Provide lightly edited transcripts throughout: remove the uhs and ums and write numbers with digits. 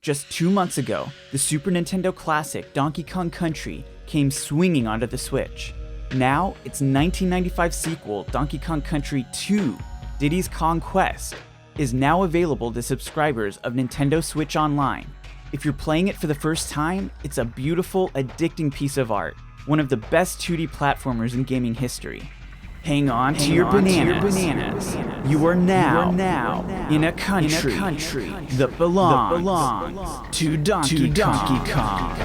Just 2 months ago, the Super Nintendo classic Donkey Kong Country came swinging onto the Switch. Now, its 1995 sequel, Donkey Kong Country 2, Diddy's Kong Quest, is now available to subscribers of Nintendo Switch Online. If you're playing it for the first time, it's a beautiful, addicting piece of art, one of the best 2D platformers in gaming history. Hang on to your bananas. You are now in a country that belongs to Donkey Kong.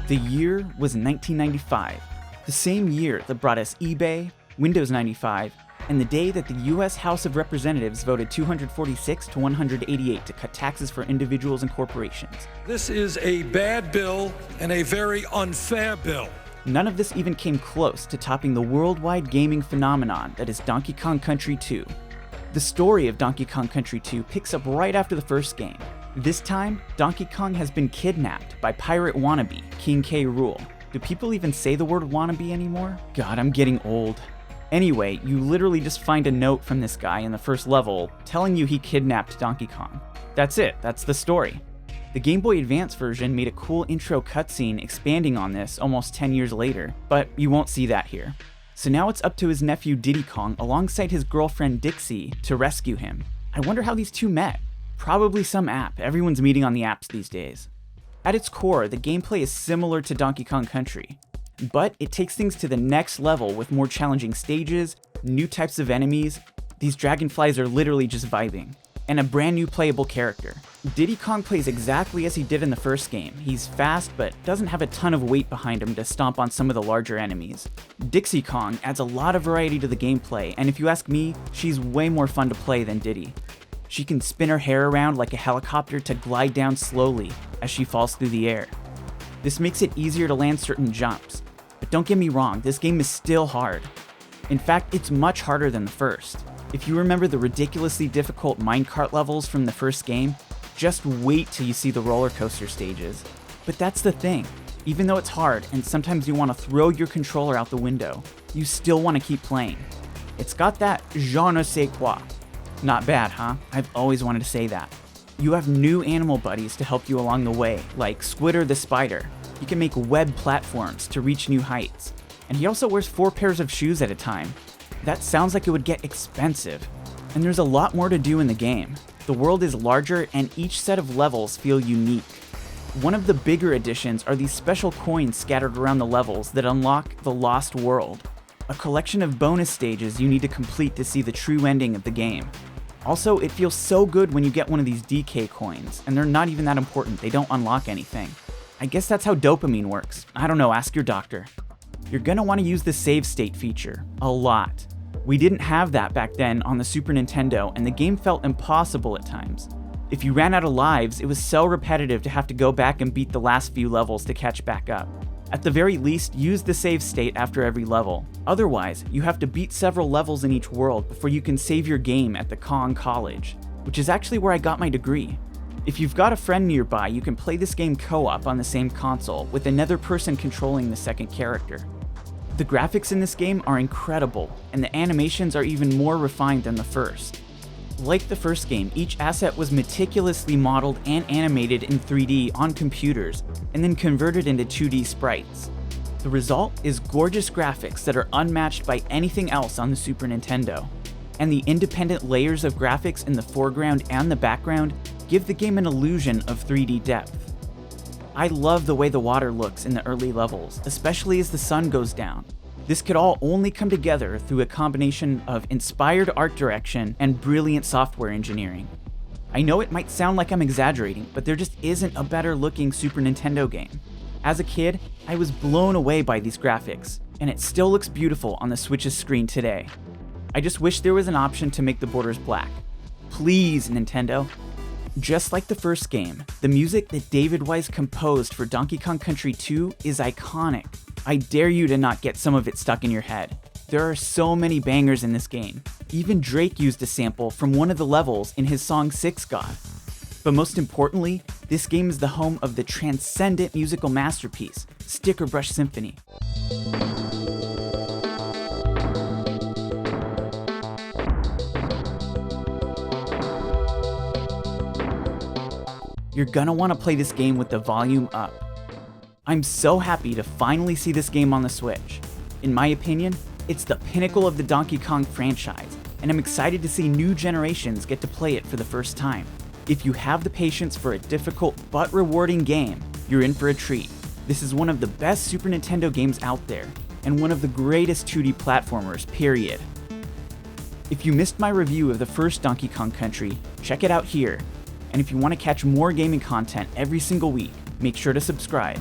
The year was 1995, the same year that brought us eBay, Windows 95, and the day that the US House of Representatives voted 246 to 188 to cut taxes for individuals and corporations. This is a bad bill and a very unfair bill. None of this even came close to topping the worldwide gaming phenomenon that is Donkey Kong Country 2. The story of Donkey Kong Country 2 picks up right after the first game. This time, Donkey Kong has been kidnapped by pirate wannabe King K. Rool. Do people even say the word wannabe anymore? God, I'm getting old. Anyway, you literally just find a note from this guy in the first level telling you he kidnapped Donkey Kong. That's it, that's the story. The Game Boy Advance version made a cool intro cutscene expanding on this almost 10 years later, but you won't see that here. So now it's up to his nephew Diddy Kong alongside his girlfriend Dixie to rescue him. I wonder how these two met. Probably some app. Everyone's meeting on the apps these days. At its core, the gameplay is similar to Donkey Kong Country, but it takes things to the next level with more challenging stages, new types of enemies, these dragonflies are literally just vibing, and a brand new playable character. Diddy Kong plays exactly as he did in the first game. He's fast, but doesn't have a ton of weight behind him to stomp on some of the larger enemies. Dixie Kong adds a lot of variety to the gameplay, and if you ask me, she's way more fun to play than Diddy. She can spin her hair around like a helicopter to glide down slowly as she falls through the air. This makes it easier to land certain jumps. But don't get me wrong, this game is still hard. In fact, it's much harder than the first. If you remember the ridiculously difficult minecart levels from the first game, just wait till you see the roller coaster stages. But that's the thing. Even though it's hard and sometimes you want to throw your controller out the window, you still want to keep playing. It's got that je ne sais quoi. Not bad, huh? I've always wanted to say that. You have new animal buddies to help you along the way, like Squidder the spider. He can make web platforms to reach new heights. And he also wears 4 pairs of shoes at a time. That sounds like it would get expensive. And there's a lot more to do in the game. The world is larger and each set of levels feel unique. One of the bigger additions are these special coins scattered around the levels that unlock the Lost World, a collection of bonus stages you need to complete to see the true ending of the game. Also, it feels so good when you get one of these DK coins, and they're not even that important, they don't unlock anything. I guess that's how dopamine works. I don't know, ask your doctor. You're gonna want to use the save state feature, a lot. We didn't have that back then on the Super Nintendo, and the game felt impossible at times. If you ran out of lives, it was so repetitive to have to go back and beat the last few levels to catch back up. At the very least, use the save state after every level. Otherwise, you have to beat several levels in each world before you can save your game at the Kong College, which is actually where I got my degree. If you've got a friend nearby, you can play this game co-op on the same console, with another person controlling the second character. The graphics in this game are incredible, and the animations are even more refined than the first. Like the first game, each asset was meticulously modeled and animated in 3D on computers, and then converted into 2D sprites. The result is gorgeous graphics that are unmatched by anything else on the Super Nintendo. And the independent layers of graphics in the foreground and the background give the game an illusion of 3D depth. I love the way the water looks in the early levels, especially as the sun goes down. This could all only come together through a combination of inspired art direction and brilliant software engineering. I know it might sound like I'm exaggerating, but there just isn't a better looking Super Nintendo game. As a kid, I was blown away by these graphics, and it still looks beautiful on the Switch's screen today. I just wish there was an option to make the borders black. Please, Nintendo. Just like the first game, the music that David Wise composed for Donkey Kong Country 2 is iconic. I dare you to not get some of it stuck in your head. There are so many bangers in this game. Even Drake used a sample from one of the levels in his song Six God. But most importantly, this game is the home of the transcendent musical masterpiece, Sticker Brush Symphony. you're gonna want to play this game with the volume up. I'm so happy to finally see this game on the Switch. In my opinion, it's the pinnacle of the Donkey Kong franchise, and I'm excited to see new generations get to play it for the first time. If you have the patience for a difficult but rewarding game, you're in for a treat. This is one of the best Super Nintendo games out there, and one of the greatest 2D platformers, period. If you missed my review of the first Donkey Kong Country, check it out here. And if you want to catch more gaming content every single week, make sure to subscribe.